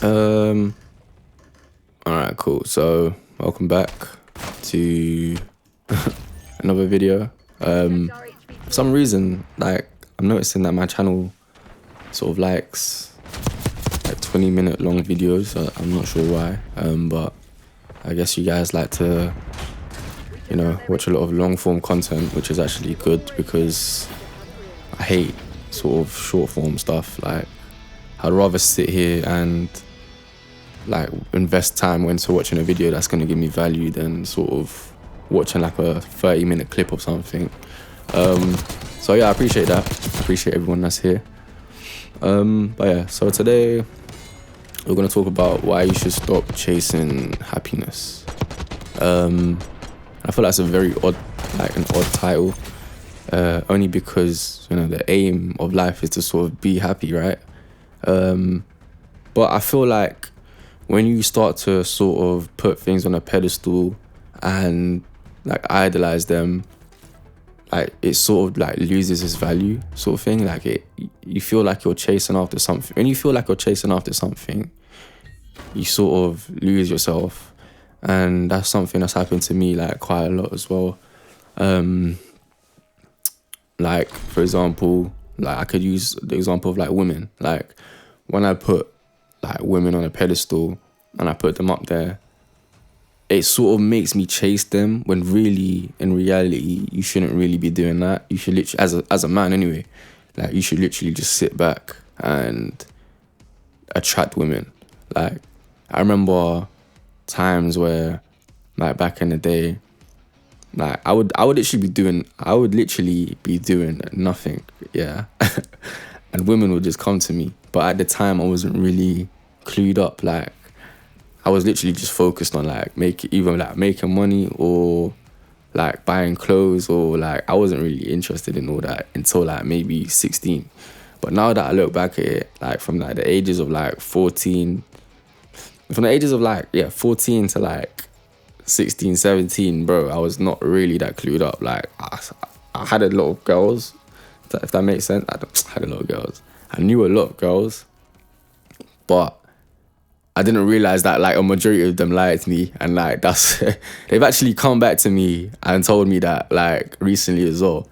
Um, all right, cool. So welcome back to another video. For some reason, like I'm noticing that my channel sort of likes like 20-minute long videos. I'm not sure why. But I guess you guys like to, watch a lot of long form content, which is actually good because I hate sort of short form stuff. Like I'd rather sit here and like invest time into watching a video that's going to give me value than sort of watching like a 30-minute clip of something. So yeah, I appreciate that. I appreciate everyone that's here. But yeah, so today we're going to talk about why you should stop chasing happiness. I feel that's a very odd title, only because the aim of life is to sort of be happy, right? But I feel like when you start to sort of put things on a pedestal and like idolize them, like it sort of like loses its value, sort of thing. Like you feel like you're chasing after something. When you feel like you're chasing after something, you sort of lose yourself, and that's something that's happened to me like quite a lot as well. Like for example, like I could use the example of like women. Like when I put like women on a pedestal and I put them up there, it sort of makes me chase them when really in reality you shouldn't really be doing that. You should literally, as a man anyway, like you should literally just sit back and attract women. Like I remember times where like back in the day, like I would literally be doing nothing, yeah. And women would just come to me. But at the time I wasn't really clued up. Like I was literally just focused on like making money or like buying clothes, or like I wasn't really interested in all that until like maybe 16. But now that I look back at it, like from like the ages of like 14, from the ages of like 14 to like 16, 17, bro, I was not really that clued up. Like I had a lot of girls, if that makes sense. I had a lot of girls. I knew a lot of girls, but I didn't realize that like a majority of them liked me, and like that's they've actually come back to me and told me that like recently as well.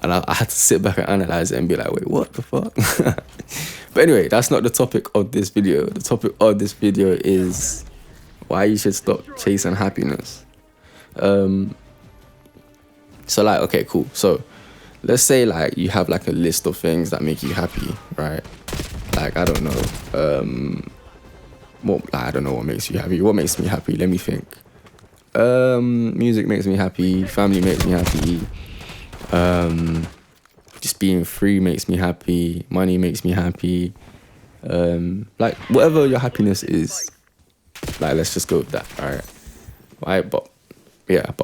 And I had to sit back and analyze it and be like, wait, what the fuck? But anyway, that's not the topic of this video. The topic of this video is why you should stop chasing happiness. So like, okay, cool. So let's say like you have like a list of things that make you happy, right? Like, I don't know. I don't know what makes you happy. What makes me happy? Let me think. Music makes me happy. Family makes me happy. Just being free makes me happy. Money makes me happy. Like whatever your happiness is, like let's just go with that, all right? Why? But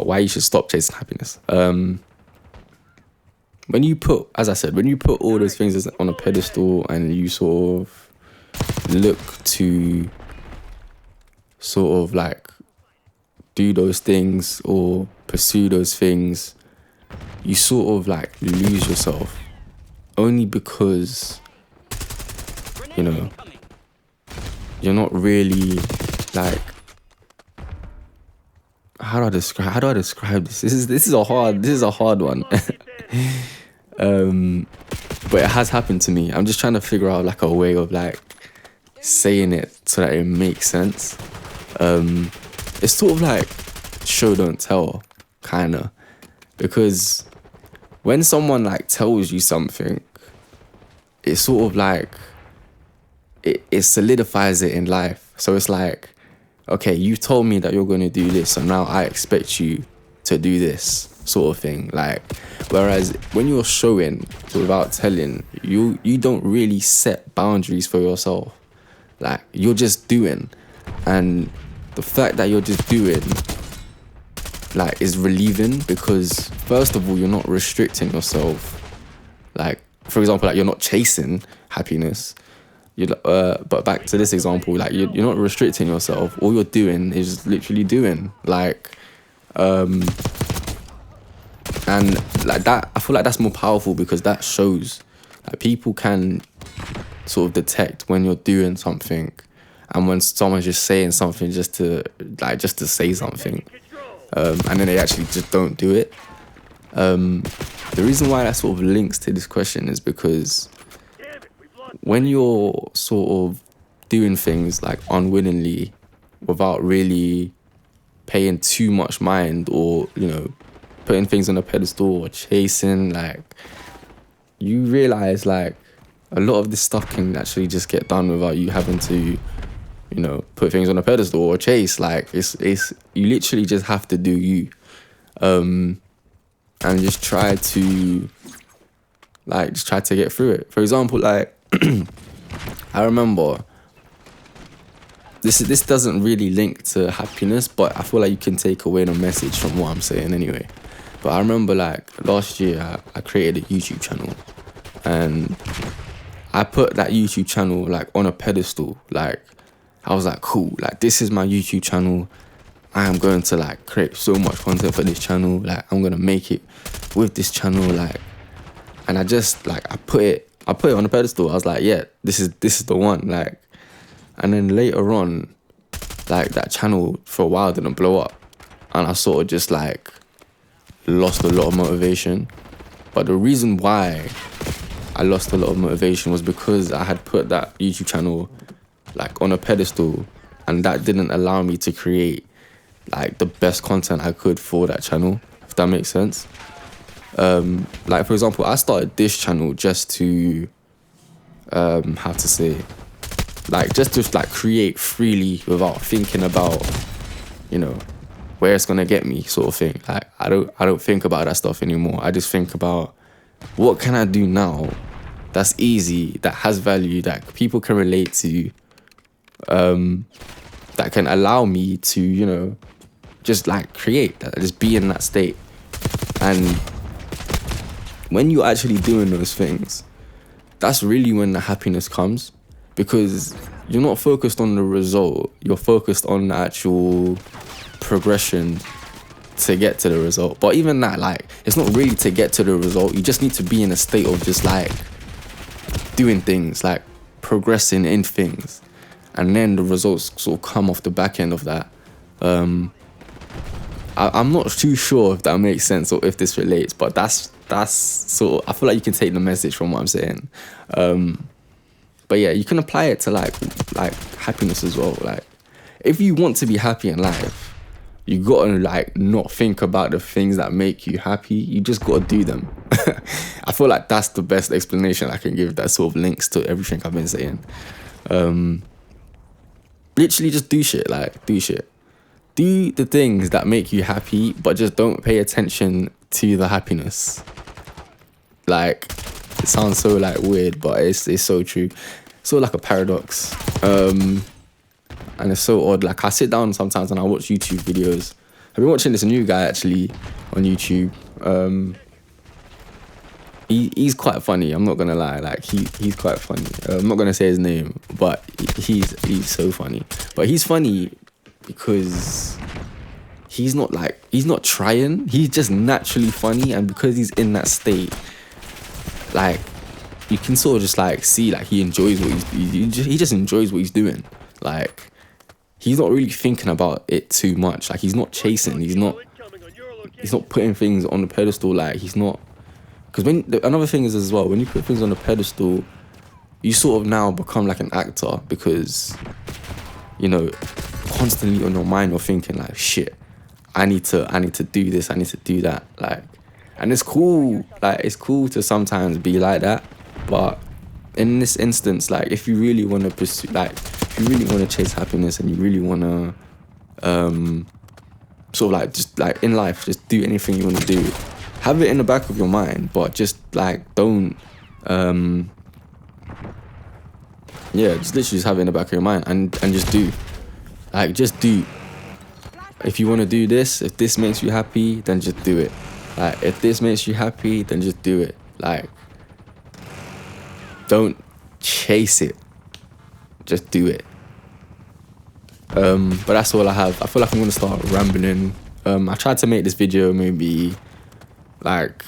why you should stop chasing happiness? When you put all those things on a pedestal and you sort of look to sort of like do those things or pursue those things, you sort of like lose yourself, only because you're not really like, how do I describe this? This is a hard one. But it has happened to me. I'm just trying to figure out like a way of like saying it so that it makes sense. It's sort of like show don't tell, kinda, because when someone like tells you something, it's sort of like it solidifies it in life. So it's like, okay, you told me that you're going to do this, so now I expect you to do this, sort of thing. Like, whereas when you're showing without telling, you don't really set boundaries for yourself. Like, you're just doing, and the fact that you're just doing like is relieving, because first of all, you're not restricting yourself. Like, for example, like you're not chasing happiness. But back to this example, like you're not restricting yourself. All you're doing is literally doing, like, and like that. I feel like that's more powerful, because that shows like people can sort of detect when you're doing something and when someone's just saying something just to say something, and then they actually just don't do it. The reason why that sort of links to this question is because when you're sort of doing things like unwillingly without really paying too much mind, or, you know, putting things on a pedestal or chasing, like, you realize like a lot of this stuff can actually just get done without you having to, you know, put things on a pedestal or chase. Like, it's you literally just have to do you, and just try to get through it. For example, like I remember, this doesn't really link to happiness, but I feel like you can take away the message from what I'm saying anyway. But I remember, like, last year I created a YouTube channel, and I put that YouTube channel like on a pedestal. Like, I was like, cool, like, this is my YouTube channel. I am going to like create so much content for this channel. Like, I'm gonna make it with this channel. Like, and I just like I put it on a pedestal. I was like, yeah, this is the one. Like, and then later on, like, that channel for a while didn't blow up, and I sort of just like lost a lot of motivation. But the reason why I lost a lot of motivation was because I had put that YouTube channel like on a pedestal, and that didn't allow me to create like the best content I could for that channel, if that makes sense. Like, for example, I started this channel just to how to say, like, just to like create freely without thinking about, you know, where it's gonna get me, sort of thing. Like, I don't think about that stuff anymore. I just think about, what can I do now that's easy, that has value, that people can relate to, that can allow me to, you know, just like create, just be in that state. And when you're actually doing those things, that's really when the happiness comes, because you're not focused on the result, you're focused on the actual progression to get to the result. But even that, like, it's not really to get to the result. You just need to be in a state of just like doing things, like progressing in things, and then the results sort of come off the back end of that. I'm not too sure if that makes sense or if this relates, but that's sort of, I feel like you can take the message from what I'm saying. But yeah, you can apply it to like happiness as well. Like, if you want to be happy in life, you gotta like not think about the things that make you happy. You just gotta do them. I feel like that's the best explanation I can give that sort of links to everything I've been saying. Literally just do shit, like, do shit. Do the things that make you happy, but just don't pay attention to the happiness. Like, it sounds so like weird, but it's so true. It's sort of like a paradox. And it's so odd. Like, I sit down sometimes and I watch YouTube videos. I've been watching this new guy actually on YouTube. He's quite funny, I'm not gonna lie. Like, he's quite funny. I'm not gonna say his name, but he's so funny. But he's funny because he's not trying. He's just naturally funny, and because he's in that state, like, you can sort of just like see, like, he enjoys what he just enjoys what he's doing. Like, he's not really thinking about it too much. Like, he's not chasing. He's not putting things on the pedestal. Like, he's not. Because another thing is as well, when you put things on a pedestal, you sort of now become like an actor, because, you know, constantly on your mind you're thinking like, shit, I need to do this, I need to do that. Like, and it's cool. Like, it's cool to sometimes be like that, but in this instance, like, if you really want to pursue, like, if you really want to chase happiness, and you really want to sort of like, just like in life, just do anything you want to do, have it in the back of your mind, but just like don't just literally just have it in the back of your mind, and just do. Like, just do. If you want to do this, if this makes you happy, then just do it. Like, if this makes you happy, then just do it. Like, don't chase it, just do it. But that's all I have. I feel like I'm gonna start rambling. I tried to make this video maybe like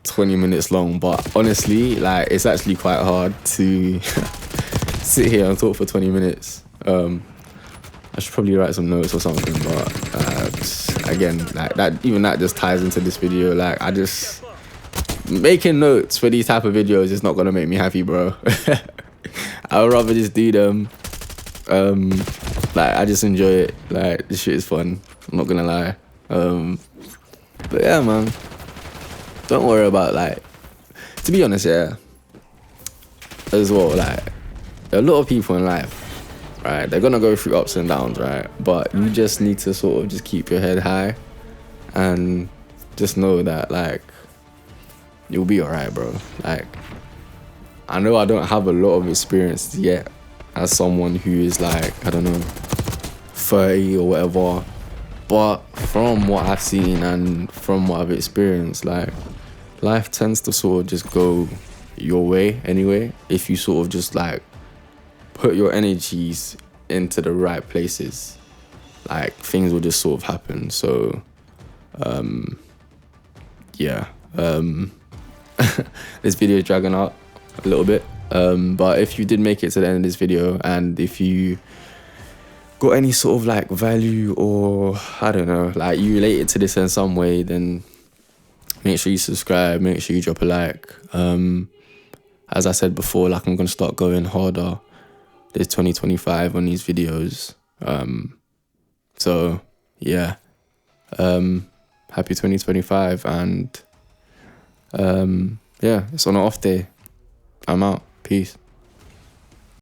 20 minutes long, but honestly, like, it's actually quite hard to sit here and talk for 20 minutes. I should probably write some notes or something, but again, like that just ties into this video. Like, I just making notes for these type of videos is not gonna make me happy, bro. I would rather just do them. Like, I just enjoy it. Like, this shit is fun. I'm not gonna lie. But yeah, man. Don't worry about, like, to be honest, yeah. As well, like, there are a lot of people in life, right? They're gonna go through ups and downs, right? But you just need to sort of just keep your head high and just know that, like, you'll be alright, bro. Like, I know I don't have a lot of experience yet as someone who is, like, I don't know, 30 or whatever. But from what I've seen and from what I've experienced, like, life tends to sort of just go your way anyway. If you sort of just, like, put your energies into the right places, like, things will just sort of happen. So, yeah. This video is dragging out a little bit. But if you did make it to the end of this video, and if you got any sort of, like, value, or I don't know, like, you related to this in some way, then make sure you subscribe, make sure you drop a like. As I said before, like, I'm gonna start going harder this 2025 on these videos. So yeah, happy 2025, and yeah, it's on an off day. I'm out. Peace.